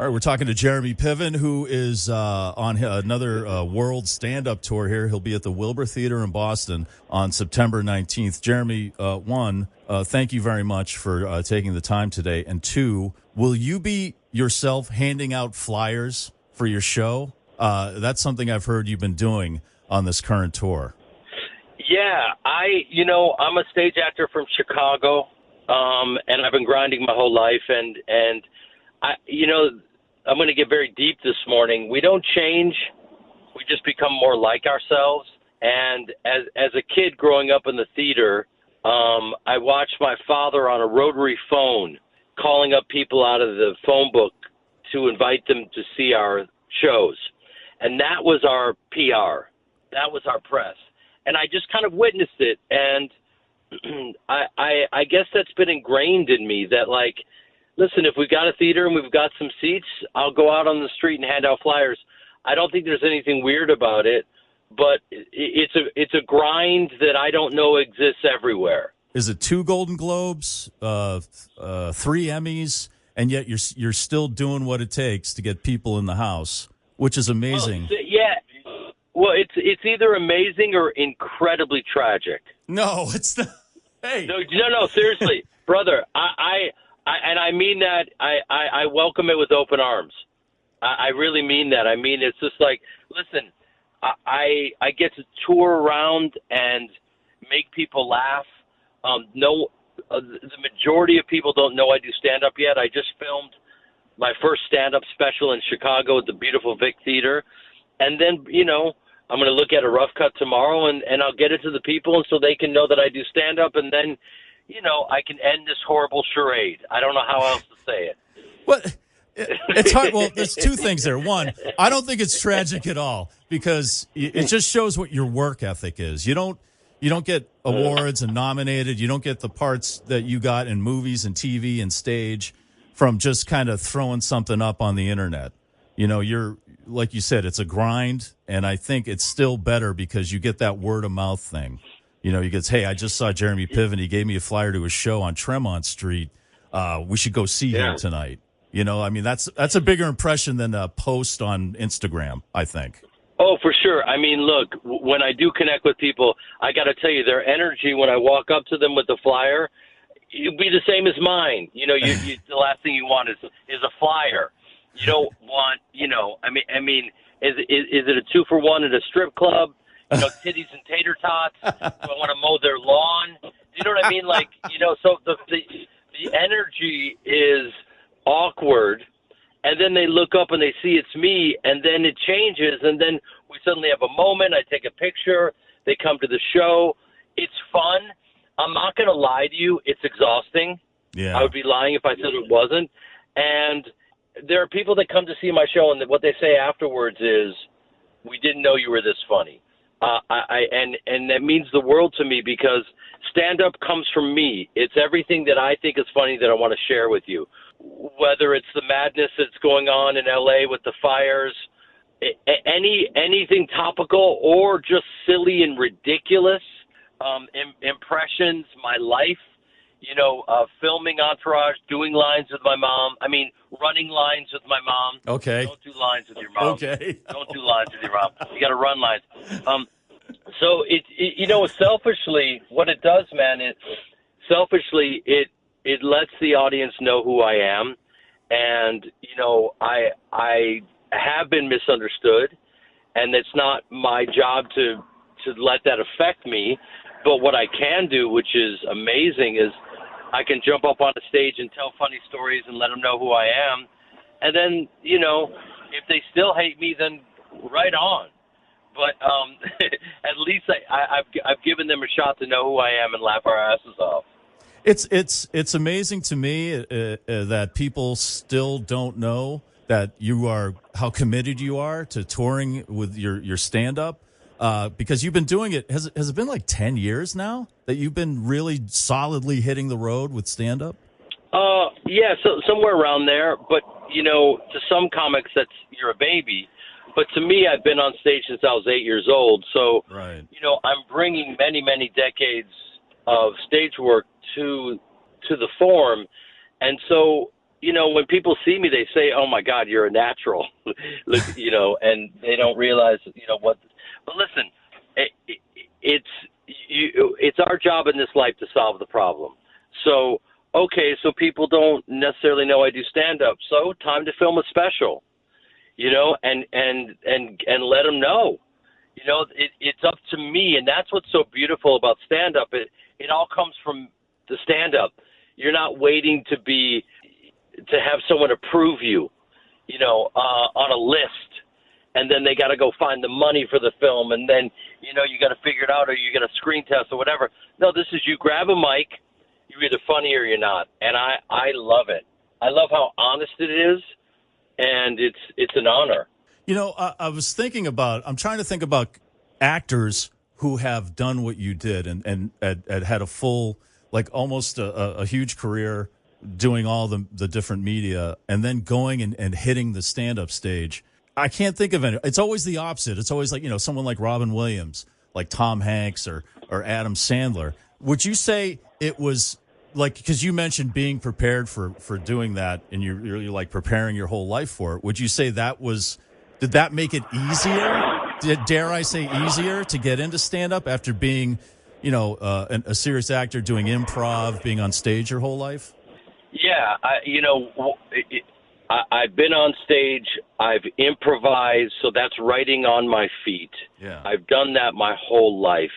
All right, we're talking to Jeremy Piven, who is on another world stand-up tour here. He'll be at the Wilbur Theater in Boston on September 19th. Jeremy, one, thank you very much for taking the time today. And two, will you be yourself handing out flyers for your show? That's something I've heard you've been doing on this current tour. Yeah, I'm a stage actor from Chicago, and I've been grinding my whole life, and I'm going to get very deep this morning. We don't change. We just become more like ourselves. And as a kid growing up in the theater, I watched my father on a rotary phone calling up people out of the phone book to invite them to see our shows. And that was our PR. That was our press. And I just kind of witnessed it. And I guess that's been ingrained in me that, like, listen, if we've got a theater and we've got some seats, I'll go out on the street and hand out flyers. I don't think there's anything weird about it, but it's a grind that I don't know exists everywhere. Is it 2 Golden Globes, 3 Emmys, and yet you're still doing what it takes to get people in the house, which is amazing. Yeah. Well, it's either amazing or incredibly tragic. No, it's not. Hey. No, seriously, brother, and I mean that. I welcome it with open arms. I really mean that. I mean, it's just like, listen, I get to tour around and make people laugh. The majority of people don't know I do stand-up yet. I just filmed my first stand-up special in Chicago at the beautiful Vic Theater. And then, I'm going to look at a rough cut tomorrow, and I'll get it to the people and so they can know that I do stand-up, and then I can end this horrible charade. I don't know how else to say it. What? It's hard. Well, there's 2 things there. One, I don't think it's tragic at all because it just shows what your work ethic is. You don't get awards and nominated. You don't get the parts that you got in movies and TV and stage from just kind of throwing something up on the internet. You're, like you said, it's a grind, and I think it's still better because you get that word of mouth thing. You get, hey, I just saw Jeremy Piven. He gave me a flyer to his show on Tremont Street. We should go see him tonight. That's a bigger impression than a post on Instagram, I think. Oh, for sure. I mean, look, when I do connect with people, I got to tell you, their energy when I walk up to them with the flyer, it'll be the same as mine. You the last thing you want is a flyer. You don't want, I mean, is it a 2-for-1 at a strip club? Titties and tater tots. Do I want to mow their lawn? Do you know what I mean? Like, so the energy is awkward, and then they look up and they see it's me, and then it changes, and then we suddenly have a moment. I take a picture. They come to the show. It's fun. I'm not going to lie to you. It's exhausting. Yeah. I would be lying if I said it wasn't. And there are people that come to see my show, and what they say afterwards is, we didn't know you were this funny. And that means the world to me because stand-up comes from me. It's everything that I think is funny that I want to share with you, whether it's the madness that's going on in L.A. with the fires, anything topical or just silly and ridiculous, impressions, my life, filming Entourage, doing lines with my mom. I mean, running lines with my mom. Okay. Don't do lines with your mom. Okay. Don't do lines with your mom. You got to run lines. So selfishly, what it does, man, is selfishly it lets the audience know who I am, and I have been misunderstood, and it's not my job to let that affect me. But what I can do, which is amazing, is I can jump up on a stage and tell funny stories and let them know who I am. And then, if they still hate me, then right on. But at least I've given them a shot to know who I am and laugh our asses off. It's amazing to me that people still don't know that how committed you are to touring with your stand-up. Because you've been doing it, has it been like 10 years now that you've been really solidly hitting the road with stand-up? Yeah, so somewhere around there. But, to some comics, you're a baby. But to me, I've been on stage since I was 8 years old. So, right. I'm bringing many, many decades of stage work to the form. And so when people see me, they say, "Oh my God, you're a natural," Look, and they don't realize, what. But listen, it's our job in this life to solve the problem. So, okay, so people don't necessarily know I do stand up. So, time to film a special, and let them know. It's up to me, and that's what's so beautiful about stand up. It all comes from the stand up. You're not waiting to have someone approve you, on a list, and then they got to go find the money for the film, and then you got to figure it out, or you got to screen test or whatever. No, this is you grab a mic, you're either funny or you're not, and I love it. I love how honest it is, and it's an honor. I was thinking I'm trying to think about actors who have done what you did and had a full, like almost a huge career doing all the different media and then going and hitting the stand-up stage. I can't think of any. It's always the opposite. It's always like, someone like Robin Williams, like Tom Hanks or Adam Sandler. Would you say it was like, because you mentioned being prepared for doing that and you're like preparing your whole life for it. Would you say did that make it easier? Dare I say easier to get into stand-up after being, a serious actor, doing improv, being on stage your whole life? Yeah, I've been on stage. I've improvised, so that's writing on my feet. Yeah. I've done that my whole life.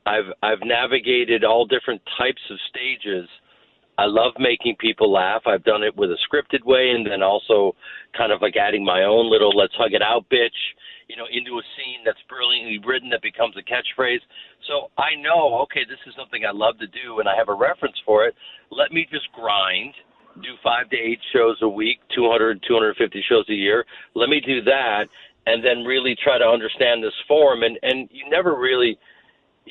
I've navigated all different types of stages. I love making people laugh. I've done it with a scripted way, and then also kind of like adding my own little "let's hug it out, bitch," into a scene that's brilliantly written that becomes a catchphrase. So I know, okay, this is something I love to do, and I have a reference for it. Let me just grind, do 5 to 8 shows a week, 200, 250 shows a year. Let me do that, and then really try to understand this form. And you never really,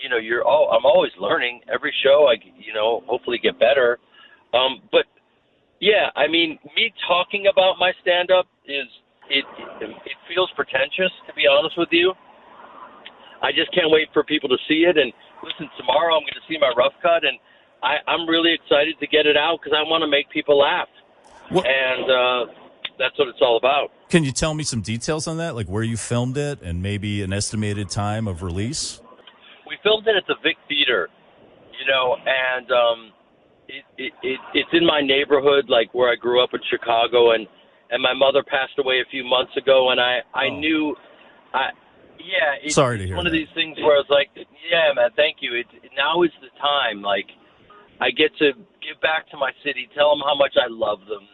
I'm always learning. Every show, I hopefully get better. But yeah, I mean, me talking about my stand-up it feels pretentious, to be honest with you. I just can't wait for people to see it. And listen, tomorrow I'm going to see my rough cut, and I'm really excited to get it out because I want to make people laugh. And that's what it's all about. Can you tell me some details on that, like where you filmed it and maybe an estimated time of release? We filmed it at the Vic Theater, and it's in my neighborhood, like where I grew up in Chicago, and my mother passed away a few months ago, and I knew, it's sorry to hear one that. of these things where I was like, yeah, man, thank you. Now is the time. Like, I get to give back to my city, tell them how much I love them,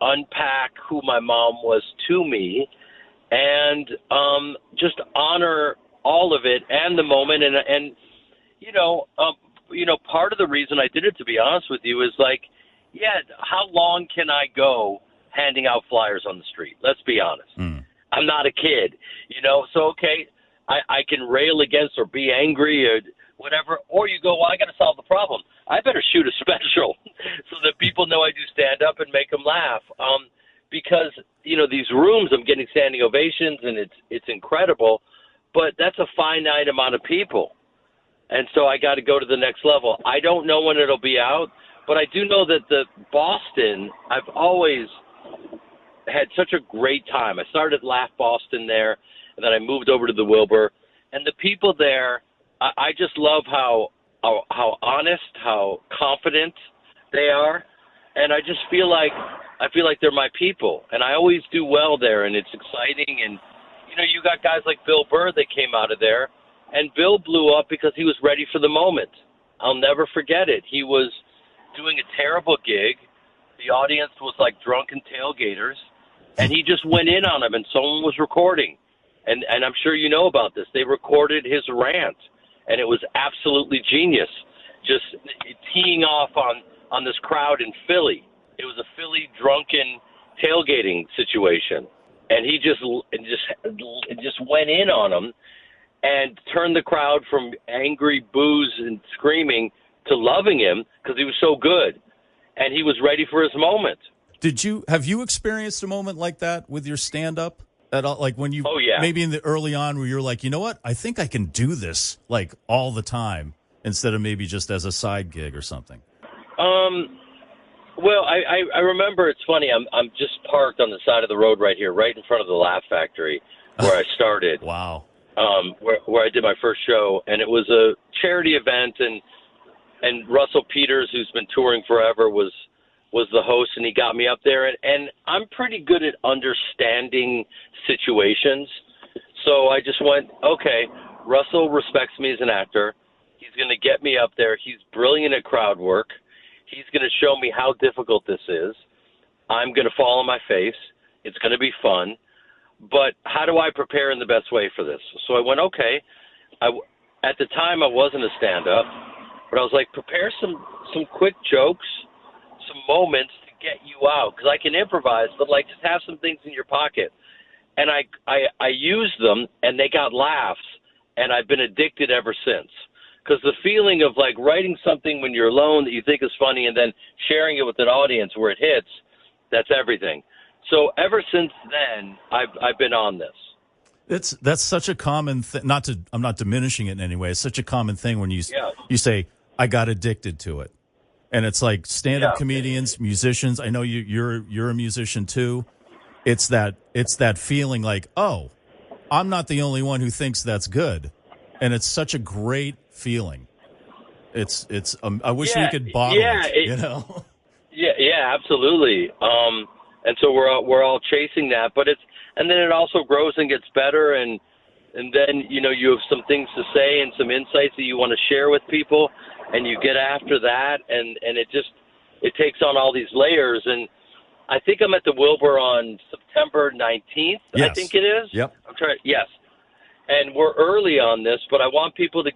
unpack who my mom was to me, and just honor all of it and the moment. And part of the reason I did it, to be honest with you, is like, how long can I go handing out flyers on the street? Let's be honest. I'm not a kid, so, okay, I can rail against or be angry or whatever, or you go, well, I got to solve the problem. I better shoot a special so that people know I do stand up and make them laugh. Because, these rooms, I'm getting standing ovations and it's incredible, but that's a finite amount of people. And so I got to go to the next level. I don't know when it'll be out, but I do know that the Boston, I've always had such a great time. I started Laugh Boston there, and then I moved over to the Wilbur. And the people there, I just love how honest, how confident they are. And I just feel like they're my people. And I always do well there, and it's exciting. And, you got guys like Bill Burr that came out of there. And Bill blew up because he was ready for the moment. I'll never forget it. He was doing a terrible gig. The audience was like drunken tailgaters. And he just went in on him, and someone was recording. And I'm sure you know about this. They recorded his rant, and it was absolutely genius, just teeing off on this crowd in Philly. It was a Philly drunken tailgating situation. And he just went in on him and turned the crowd from angry boos and screaming to loving him because he was so good. And he was ready for his moment. Have you experienced a moment like that with your stand-up at all? Like when you, maybe in the early on where you're like, you know what? I think I can do this like all the time instead of maybe just as a side gig or something. Well, I remember. It's funny. I'm just parked on the side of the road right here, right in front of the Laugh Factory, where I started. Wow. Where I did my first show, and it was a charity event, and Russell Peters, who's been touring forever, was the host, and he got me up there, and I'm pretty good at understanding situations, so I just went, okay, Russell respects me as an actor. He's going to get me up there. He's brilliant at crowd work. He's going to show me how difficult this is. I'm going to fall on my face. It's going to be fun. But how do I prepare in the best way for this? So I went, okay. At the time, I wasn't a stand-up, but I was like, prepare some quick jokes, some moments to get you out, because I can improvise, but like just have some things in your pocket. And I used them, and they got laughs, and I've been addicted ever since. Because the feeling of like writing something when you're alone that you think is funny and then sharing it with an audience where it hits, that's everything. So ever since then, I've been on this. That's such a common thing. I'm not diminishing it in any way. It's such a common thing when you say, I got addicted to it. And it's like stand-up comedians, musicians. I know you're a musician too. It's that feeling like, oh, I'm not the only one who thinks that's good. And it's such a great feeling. It's I wish we could bottle it, you know? Yeah, absolutely. And so we're all chasing that, but and then it also grows and gets better, and then you have some things to say and some insights that you want to share with people, and you get after that, and it takes on all these layers. And I think I'm at the Wilbur on September 19th. Yes. I think it is. Yep. Yes. And we're early on this, but I want people to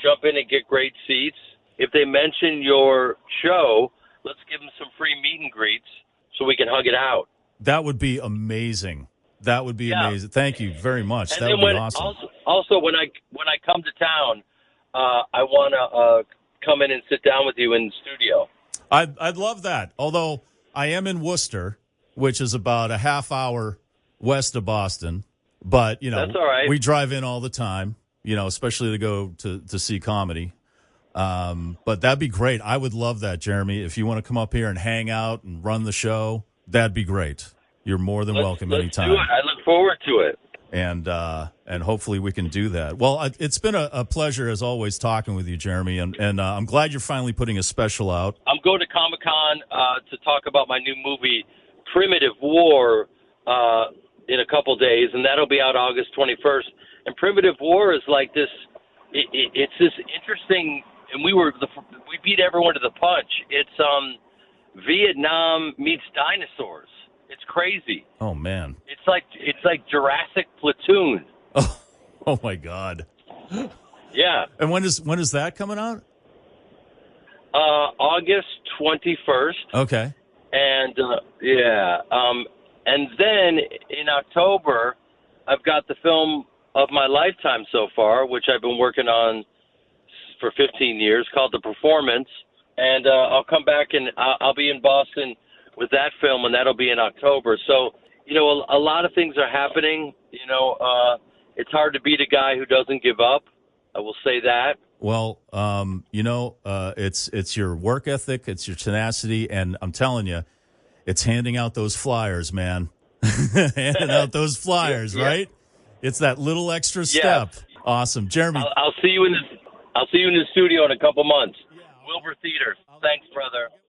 jump in and get great seats. If they mention your show, let's give them some free meet and greets so we can hug it out. That would be amazing. That would be amazing. Thank you very much. And that would be awesome. Also, when I come to town, I want to come in and sit down with you in the studio. I'd love that. Although I am in Worcester, which is about a half hour west of Boston. But, that's all right. We drive in all the time, especially to go to see comedy. But that'd be great. I would love that, Jeremy. If you want to come up here and hang out and run the show, that'd be great. You're more than welcome anytime. Let's do it. I look forward to it. And hopefully we can do that. Well, it's been a pleasure, as always, talking with you, Jeremy. And I'm glad you're finally putting a special out. I'm going to Comic-Con to talk about my new movie, Primitive War, in a couple days, and that'll be out August 21st. And Primitive War is like this. It's this interesting, and we beat everyone to the punch. It's Vietnam meets dinosaurs. It's crazy. Oh man! It's like Jurassic Platoon. Oh my God! Yeah. And when is that coming out? August 21st. Okay. And and then in October, I've got the film of my lifetime so far, which I've been working on for 15 years, called The Performance. And I'll come back and I'll be in Boston with that film, and that'll be in October. So, a lot of things are happening. It's hard to beat a guy who doesn't give up. I will say that. Well, it's your work ethic, it's your tenacity, and I'm telling you, it's handing out those flyers, man. Handing out those flyers, right? It's that little extra step. Awesome, Jeremy. I'll see you in the studio in a couple months. Wilbur Theater. Thanks, brother.